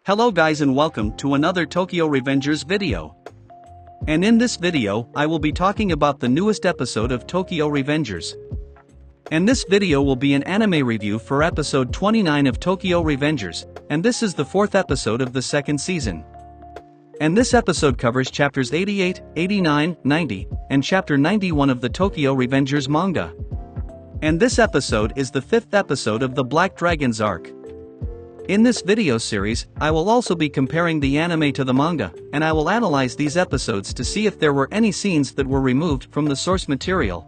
Hello guys and welcome to another Tokyo Revengers video. And in this video, I will be talking about the newest episode of Tokyo Revengers. And this video will be an anime review for episode 29 of Tokyo Revengers, and this is the fourth episode of the second season. And this episode covers chapters 88, 89, 90, and chapter 91 of the Tokyo Revengers manga. And this episode is the fifth episode of the Black Dragons arc. In this video series, I will also be comparing the anime to the manga, and I will analyze these episodes to see if there were any scenes that were removed from the source material.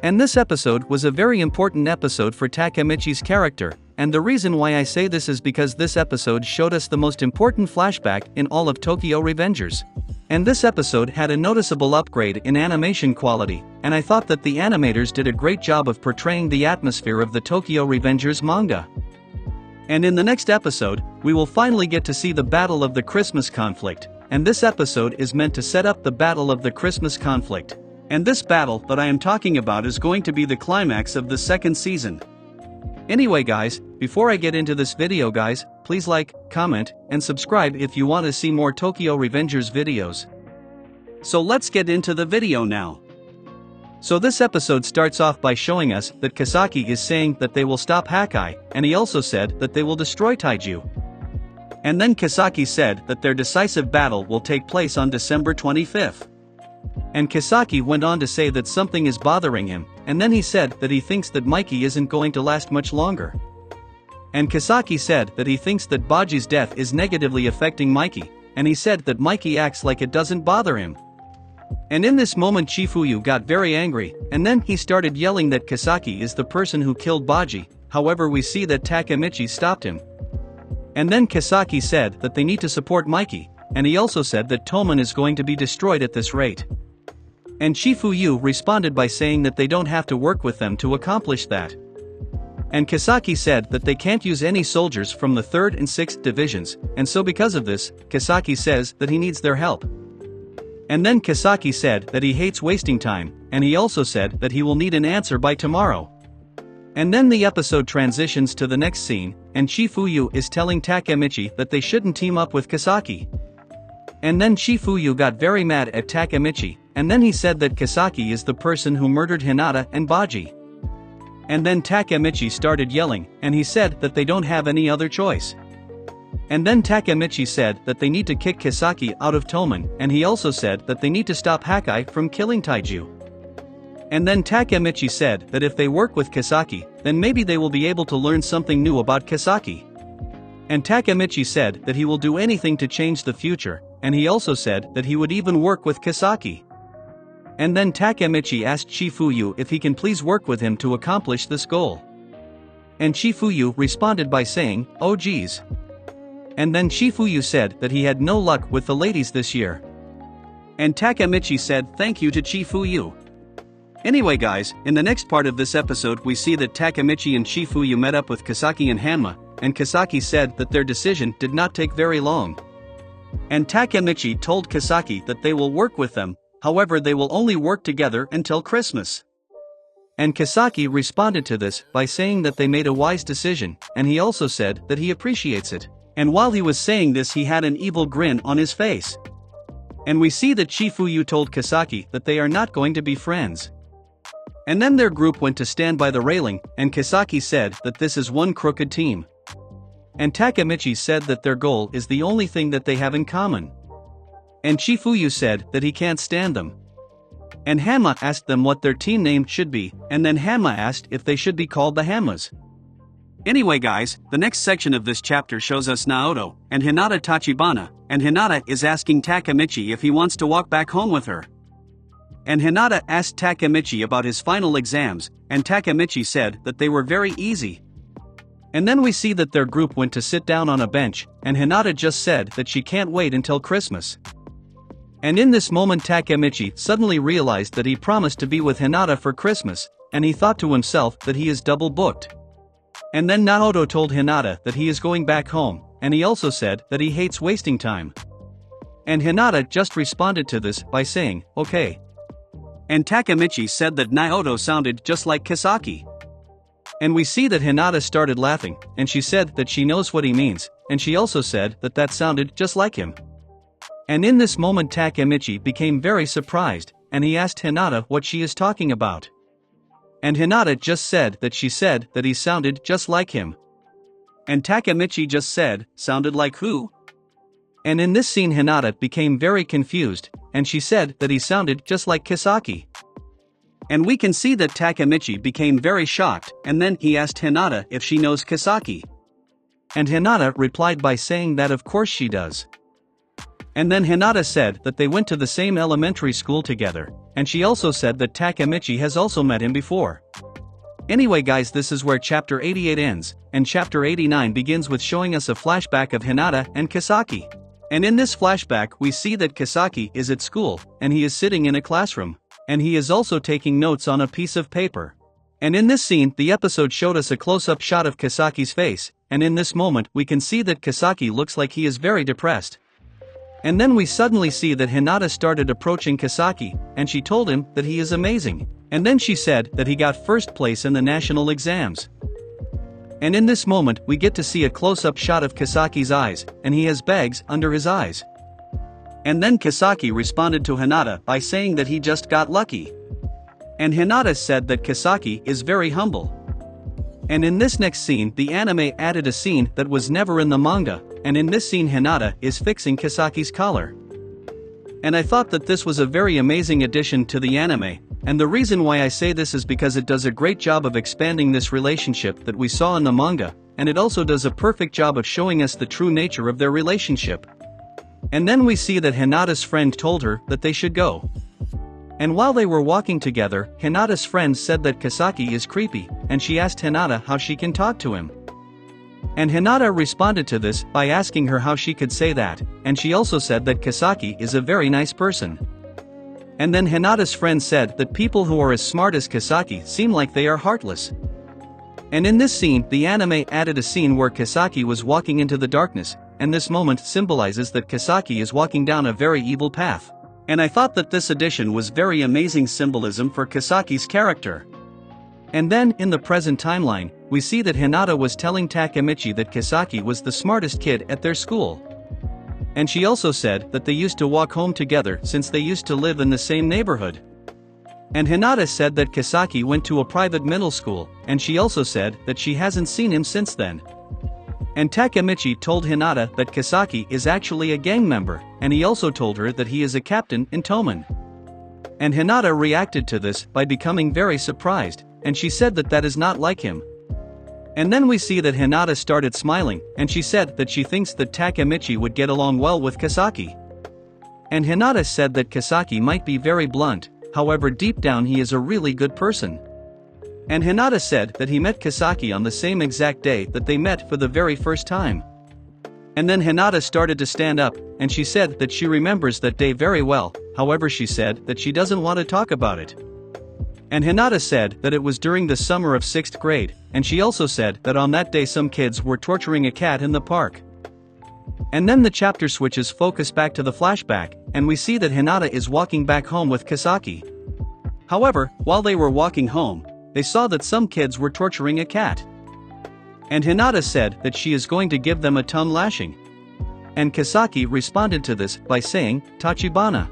And this episode was a very important episode for Takemichi's character, and the reason why I say this is because this episode showed us the most important flashback in all of Tokyo Revengers. And this episode had a noticeable upgrade in animation quality, and I thought that the animators did a great job of portraying the atmosphere of the Tokyo Revengers manga. And in the next episode, we will finally get to see the Battle of the Christmas Conflict, and this episode is meant to set up the Battle of the Christmas Conflict. And this battle that I am talking about is going to be the climax of the second season. Anyway guys, before I get into this video guys, please like, comment, and subscribe if you want to see more Tokyo Revengers videos. So let's get into the video now. So this episode starts off by showing us that Kisaki is saying that they will stop Hakai, and he also said that they will destroy Taiju. And then Kisaki said that their decisive battle will take place on December 25th. And Kisaki went on to say that something is bothering him, and then he said that he thinks that Mikey isn't going to last much longer. And Kisaki said that he thinks that Baji's death is negatively affecting Mikey, and he said that Mikey acts like it doesn't bother him. And in this moment Chifuyu got very angry, and then he started yelling that Kisaki is the person who killed Baji. However, we see that Takemichi stopped him. And then Kisaki said that they need to support Mikey, and he also said that Toman is going to be destroyed at this rate. And Chifuyu responded by saying that they don't have to work with them to accomplish that. And Kisaki said that they can't use any soldiers from the 3rd and 6th divisions, and so because of this, Kisaki says that he needs their help. And then Kisaki said that he hates wasting time, and he also said that he will need an answer by tomorrow. And then the episode transitions to the next scene, and Chifuyu is telling Takemichi that they shouldn't team up with Kisaki. And then Chifuyu got very mad at Takemichi, and then he said that Kisaki is the person who murdered Hinata and Baji. And then Takemichi started yelling, and he said that they don't have any other choice. And then Takemichi said that they need to kick Kisaki out of Toman, and he also said that they need to stop Hakai from killing Taiju. And then Takemichi said that if they work with Kisaki, then maybe they will be able to learn something new about Kisaki. And Takemichi said that he will do anything to change the future, and he also said that he would even work with Kisaki. And then Takemichi asked Chifuyu if he can please work with him to accomplish this goal. And Chifuyu responded by saying, "Oh geez." And then Chifuyu said that he had no luck with the ladies this year. And Takemichi said thank you to Chifuyu. Anyway guys, in the next part of this episode we see that Takemichi and Chifuyu met up with Kisaki and Hanma, and Kisaki said that their decision did not take very long. And Takemichi told Kisaki that they will work with them, however they will only work together until Christmas. And Kisaki responded to this by saying that they made a wise decision, and he also said that he appreciates it. And while he was saying this he had an evil grin on his face. And we see that Chifuyu told Kisaki that they are not going to be friends. And then their group went to stand by the railing, and Kisaki said that this is one crooked team. And Takemichi said that their goal is the only thing that they have in common. And Chifuyu said that he can't stand them. And Hanma asked them what their team name should be, and then Hanma asked if they should be called the Hanmas. Anyway guys, the next section of this chapter shows us Naoto and Hinata Tachibana, and Hinata is asking Takemichi if he wants to walk back home with her. And Hinata asked Takemichi about his final exams, and Takemichi said that they were very easy. And then we see that their group went to sit down on a bench, and Hinata just said that she can't wait until Christmas. And in this moment Takemichi suddenly realized that he promised to be with Hinata for Christmas, and he thought to himself that he is double booked. And then Naoto told Hinata that he is going back home, and he also said that he hates wasting time. And Hinata just responded to this by saying, okay. And Takemichi said that Naoto sounded just like Kisaki. And we see that Hinata started laughing, and she said that she knows what he means, and she also said that that sounded just like him. And in this moment Takemichi became very surprised, and he asked Hinata what she is talking about. And Hinata just said that she said that he sounded just like him. And Takemichi just said, sounded like who? And in this scene Hinata became very confused, and she said that he sounded just like Kisaki. And we can see that Takemichi became very shocked, and then he asked Hinata if she knows Kisaki. And Hinata replied by saying that of course she does. And then Hinata said that they went to the same elementary school together, and she also said that Takemichi has also met him before. Anyway guys, this is where chapter 88 ends, and chapter 89 begins with showing us a flashback of Hinata and Kisaki. And in this flashback we see that Kisaki is at school, and he is sitting in a classroom, and he is also taking notes on a piece of paper. And in this scene the episode showed us a close-up shot of Kisaki's face, and in this moment we can see that Kisaki looks like he is very depressed. And then we suddenly see that Hinata started approaching Kisaki, and she told him that he is amazing, and then she said that he got first place in the national exams. And in this moment we get to see a close-up shot of Kisaki's eyes, and he has bags under his eyes. And then Kisaki responded to Hinata by saying that he just got lucky. And Hinata said that Kisaki is very humble. And in this next scene the anime added a scene that was never in the manga, and in this scene Hinata is fixing Kisaki's collar. And I thought that this was a very amazing addition to the anime, and the reason why I say this is because it does a great job of expanding this relationship that we saw in the manga, and it also does a perfect job of showing us the true nature of their relationship. And then we see that Hinata's friend told her that they should go. And while they were walking together, Hinata's friend said that Kisaki is creepy, and she asked Hinata how she can talk to him. And Hinata responded to this by asking her how she could say that, and she also said that Kisaki is a very nice person. And then Hinata's friend said that people who are as smart as Kisaki seem like they are heartless. And in this scene the anime added a scene where Kisaki was walking into the darkness, and this moment symbolizes that Kisaki is walking down a very evil path. And I thought that this addition was very amazing symbolism for Kisaki's character. And then, in the present timeline, we see that Hinata was telling Takemichi that Kisaki was the smartest kid at their school. And she also said that they used to walk home together since they used to live in the same neighborhood. And Hinata said that Kisaki went to a private middle school, and she also said that she hasn't seen him since then. And Takemichi told Hinata that Kisaki is actually a gang member, and he also told her that he is a captain in Toman. And Hinata reacted to this by becoming very surprised, and she said that that is not like him. And then we see that Hinata started smiling, and she said that she thinks that Takemichi would get along well with Kisaki. And Hinata said that Kisaki might be very blunt, however deep down he is a really good person. And Hinata said that he met Kisaki on the same exact day that they met for the very first time. And then Hinata started to stand up, and she said that she remembers that day very well, however she said that she doesn't want to talk about it. And Hinata said that it was during the summer of 6th grade, and she also said that on that day some kids were torturing a cat in the park. And then the chapter switches focus back to the flashback, and we see that Hinata is walking back home with Kisaki. However, while they were walking home, they saw that some kids were torturing a cat. And Hinata said that she is going to give them a tongue lashing. And Kisaki responded to this by saying, Tachibana.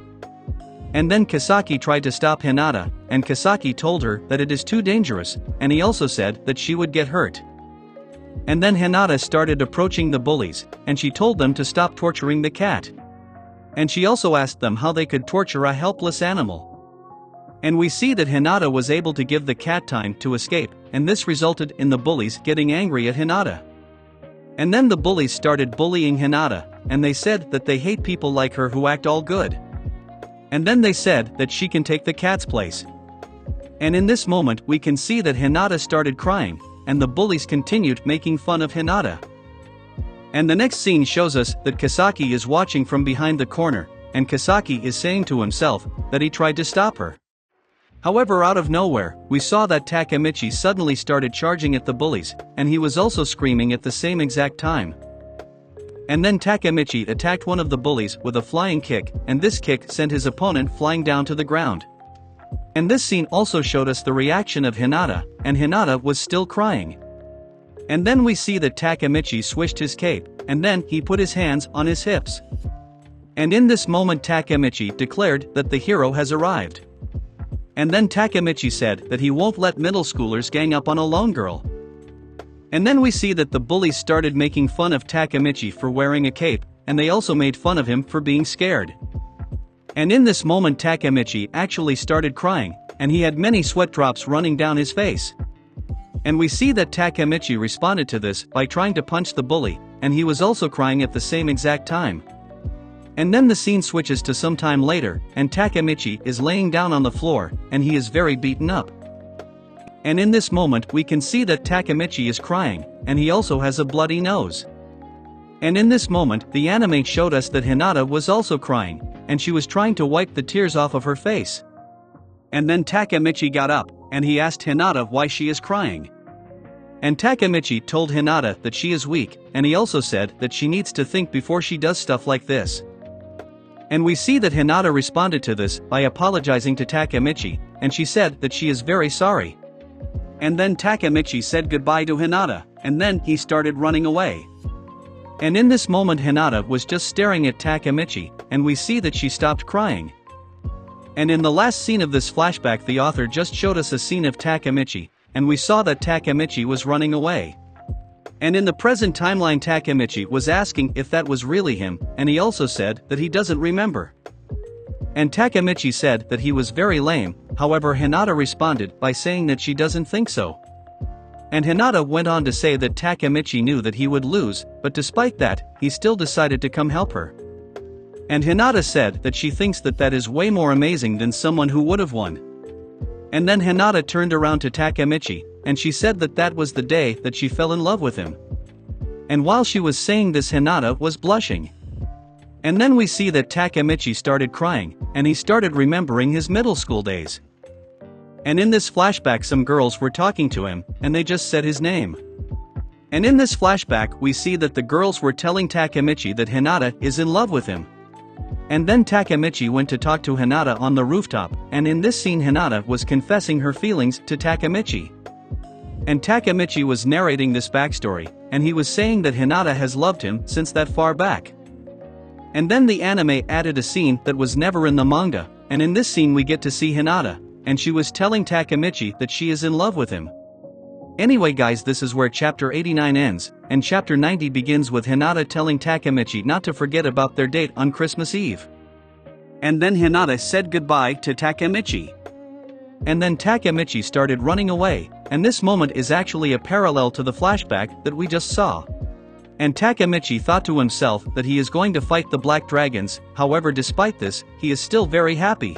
And then Kisaki tried to stop Hinata, and Kisaki told her that it is too dangerous, and he also said that she would get hurt. And then Hinata started approaching the bullies, and she told them to stop torturing the cat. And she also asked them how they could torture a helpless animal. And we see that Hinata was able to give the cat time to escape, and this resulted in the bullies getting angry at Hinata. And then the bullies started bullying Hinata, and they said that they hate people like her who act all good. And then they said that she can take the cat's place. And in this moment we can see that Hinata started crying, and the bullies continued making fun of Hinata. And the next scene shows us that Kisaki is watching from behind the corner, and Kisaki is saying to himself that he tried to stop her. However, out of nowhere, we saw that Takemichi suddenly started charging at the bullies, and he was also screaming at the same exact time. And then Takemichi attacked one of the bullies with a flying kick, and this kick sent his opponent flying down to the ground. And this scene also showed us the reaction of Hinata, and Hinata was still crying. And then we see that Takemichi swished his cape, and then he put his hands on his hips. And in this moment Takemichi declared that the hero has arrived. And then Takemichi said that he won't let middle schoolers gang up on a lone girl. And then we see that the bullies started making fun of Takemichi for wearing a cape, and they also made fun of him for being scared. And in this moment Takemichi actually started crying, and he had many sweat drops running down his face. And we see that Takemichi responded to this by trying to punch the bully, and he was also crying at the same exact time. And then the scene switches to some time later, and Takemichi is laying down on the floor, and he is very beaten up. And in this moment we can see that Takemichi is crying, and he also has a bloody nose. And in this moment the anime showed us that Hinata was also crying, and she was trying to wipe the tears off of her face. And then Takemichi got up, and he asked Hinata why she is crying. And Takemichi told Hinata that she is weak, and he also said that she needs to think before she does stuff like this. And we see that Hinata responded to this by apologizing to Takemichi, and she said that she is very sorry. And then Takemichi said goodbye to Hinata, and then he started running away. And in this moment Hinata was just staring at Takemichi, and we see that she stopped crying. And in the last scene of this flashback the author just showed us a scene of Takemichi, and we saw that Takemichi was running away. And in the present timeline Takemichi was asking if that was really him, and he also said that he doesn't remember. And Takemichi said that he was very lame, however Hinata responded by saying that she doesn't think so. And Hinata went on to say that Takemichi knew that he would lose, but despite that, he still decided to come help her. And Hinata said that she thinks that that is way more amazing than someone who would have won. And then Hinata turned around to Takemichi, and she said that that was the day that she fell in love with him. And while she was saying this Hinata was blushing. And then we see that Takemichi started crying, and he started remembering his middle school days. And in this flashback some girls were talking to him, and they just said his name. And in this flashback we see that the girls were telling Takemichi that Hinata is in love with him. And then Takemichi went to talk to Hinata on the rooftop, and in this scene Hinata was confessing her feelings to Takemichi. And Takemichi was narrating this backstory, and he was saying that Hinata has loved him since that far back. And then the anime added a scene that was never in the manga, and in this scene we get to see Hinata, and she was telling Takemichi that she is in love with him. Anyway guys, this is where chapter 89 ends, and chapter 90 begins with Hinata telling Takemichi not to forget about their date on Christmas Eve. And then Hinata said goodbye to Takemichi. And then Takemichi started running away, and this moment is actually a parallel to the flashback that we just saw. And Takemichi thought to himself that he is going to fight the black dragons, however despite this, he is still very happy.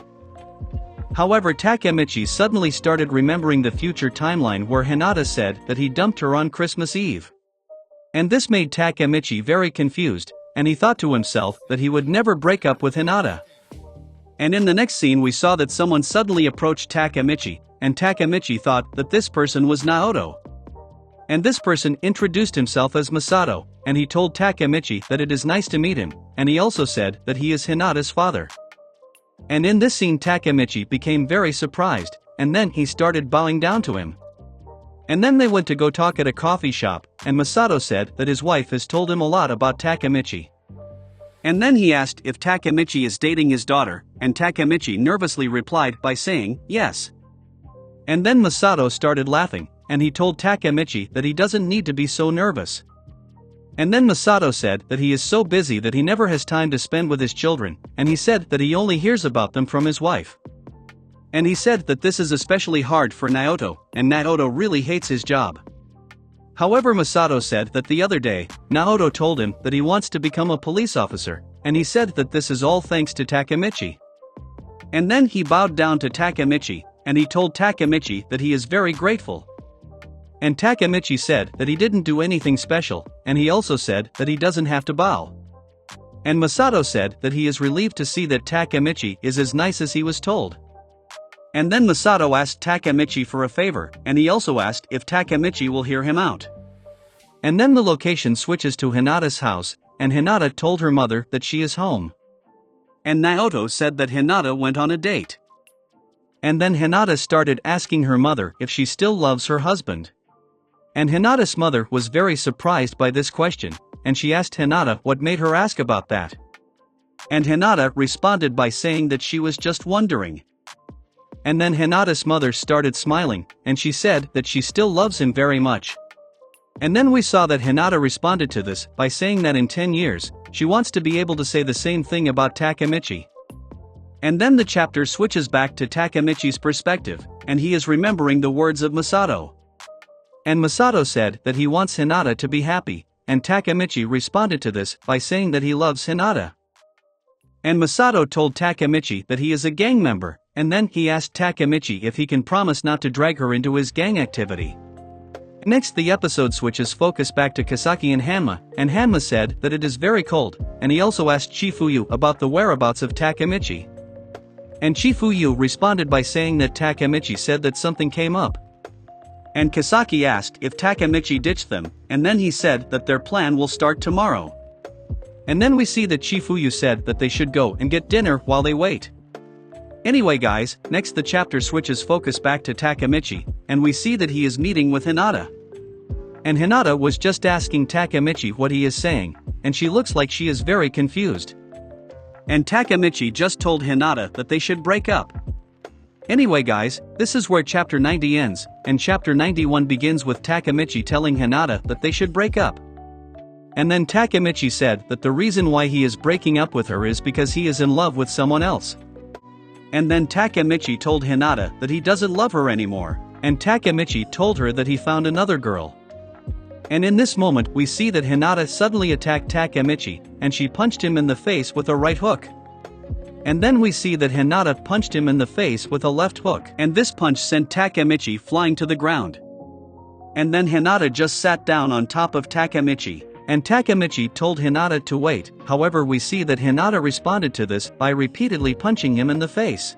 However Takemichi suddenly started remembering the future timeline where Hinata said that he dumped her on Christmas Eve. And this made Takemichi very confused, and he thought to himself that he would never break up with Hinata. And in the next scene we saw that someone suddenly approached Takemichi, and Takemichi thought that this person was Naoto. And this person introduced himself as Masato, and he told Takemichi that it is nice to meet him, and he also said that he is Hinata's father. And in this scene Takemichi became very surprised, and then he started bowing down to him. And then they went to go talk at a coffee shop, and Masato said that his wife has told him a lot about Takemichi. And then he asked if Takemichi is dating his daughter, and Takemichi nervously replied by saying, yes. And then Masato started laughing, and he told Takemichi that he doesn't need to be so nervous. And then Masato said that he is so busy that he never has time to spend with his children, and he said that he only hears about them from his wife. And he said that this is especially hard for Naoto, and Naoto really hates his job. However Masato said that the other day, Naoto told him that he wants to become a police officer, and he said that this is all thanks to Takemichi. And then he bowed down to Takemichi, and he told Takemichi that he is very grateful. And Takemichi said that he didn't do anything special, and he also said that he doesn't have to bow. And Masato said that he is relieved to see that Takemichi is as nice as he was told. And then Masato asked Takemichi for a favor, and he also asked if Takemichi will hear him out. And then the location switches to Hinata's house, and Hinata told her mother that she is home. And Naoto said that Hinata went on a date. And then Hinata started asking her mother if she still loves her husband. And Hinata's mother was very surprised by this question, and she asked Hinata what made her ask about that. And Hinata responded by saying that she was just wondering. And then Hinata's mother started smiling, and she said that she still loves him very much. And then we saw that Hinata responded to this by saying that in 10 years, she wants to be able to say the same thing about Takemichi. And then the chapter switches back to Takemichi's perspective, and he is remembering the words of Masato. And Masato said that he wants Hinata to be happy, and Takemichi responded to this by saying that he loves Hinata. And Masato told Takemichi that he is a gang member, and then he asked Takemichi if he can promise not to drag her into his gang activity. Next the episode switches focus back to Kisaki and Hanma said that it is very cold, and he also asked Chifuyu about the whereabouts of Takemichi. And Chifuyu responded by saying that Takemichi said that something came up. And Kisaki asked if Takemichi ditched them, and then he said that their plan will start tomorrow. And then we see that Chifuyu said that they should go and get dinner while they wait. Anyway guys, next the chapter switches focus back to Takemichi, and we see that he is meeting with Hinata. And Hinata was just asking Takemichi what he is saying, and she looks like she is very confused. And Takemichi just told Hinata that they should break up. Anyway guys, this is where chapter 90 ends, and chapter 91 begins with Takemichi telling Hinata that they should break up. And then Takemichi said that the reason why he is breaking up with her is because he is in love with someone else. And then Takemichi told Hinata that he doesn't love her anymore, and Takemichi told her that he found another girl. And in this moment we see that Hinata suddenly attacked Takemichi, and she punched him in the face with a right hook. And then we see that Hinata punched him in the face with a left hook, and this punch sent Takemichi flying to the ground. And then Hinata just sat down on top of Takemichi, and Takemichi told Hinata to wait. However, we see that Hinata responded to this by repeatedly punching him in the face.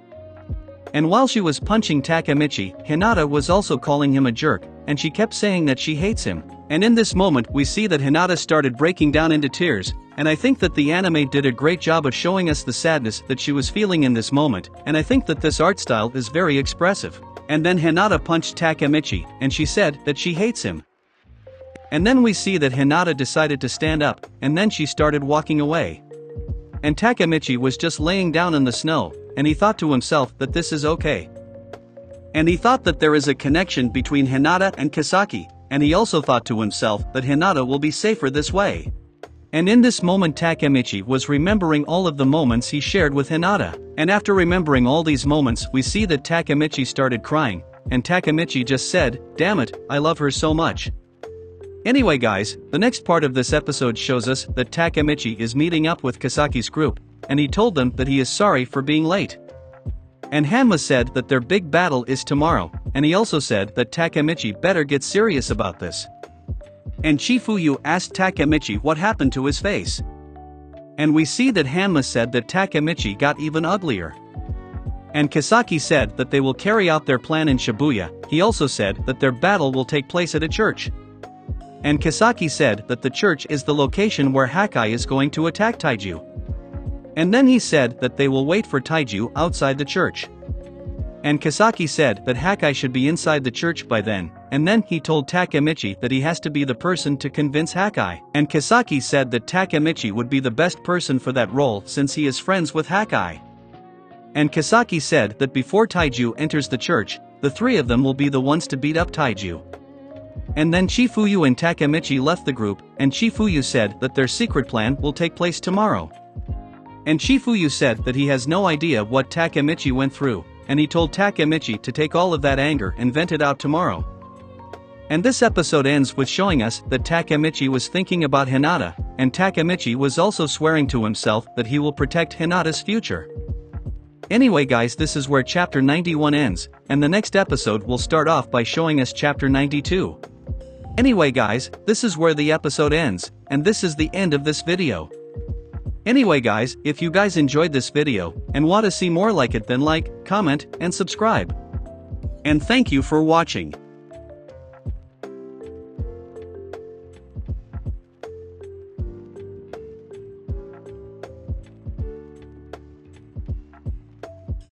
And while she was punching Takemichi, Hinata was also calling him a jerk, and she kept saying that she hates him. And in this moment we see that Hinata started breaking down into tears, and I think that the anime did a great job of showing us the sadness that she was feeling in this moment, and I think that this art style is very expressive. And then Hinata punched Takemichi, and she said that she hates him. And then we see that Hinata decided to stand up, and then she started walking away. And Takemichi was just laying down in the snow, and he thought to himself that this is okay. And he thought that there is a connection between Hinata and Kisaki, and he also thought to himself that Hinata will be safer this way. And in this moment Takemichi was remembering all of the moments he shared with Hinata, and after remembering all these moments we see that Takemichi started crying, and Takemichi just said, "Damn it, I love her so much." Anyway guys, the next part of this episode shows us that Takemichi is meeting up with Kisaki's group, and he told them that he is sorry for being late. And Hanma said that their big battle is tomorrow, and he also said that Takemichi better get serious about this. And Chifuyu asked Takemichi what happened to his face. And we see that Hanma said that Takemichi got even uglier. And Kisaki said that they will carry out their plan in Shibuya. He also said that their battle will take place at a church. And Kisaki said that the church is the location where Hakai is going to attack Taiju. And then he said that they will wait for Taiju outside the church. And Kisaki said that Hakai should be inside the church by then, and then he told Takemichi that he has to be the person to convince Hakai. And Kisaki said that Takemichi would be the best person for that role since he is friends with Hakai. And Kisaki said that before Taiju enters the church, the three of them will be the ones to beat up Taiju. And then Chifuyu and Takemichi left the group, and Chifuyu said that their secret plan will take place tomorrow. And Chifuyu said that he has no idea what Takemichi went through, and he told Takemichi to take all of that anger and vent it out tomorrow. And this episode ends with showing us that Takemichi was thinking about Hinata, and Takemichi was also swearing to himself that he will protect Hinata's future. Anyway guys, this is where chapter 91 ends, and the next episode will start off by showing us chapter 92. Anyway guys, this is where the episode ends, and this is the end of this video. Anyway guys, if you guys enjoyed this video, and want to see more like it, then like, comment, and subscribe. And thank you for watching.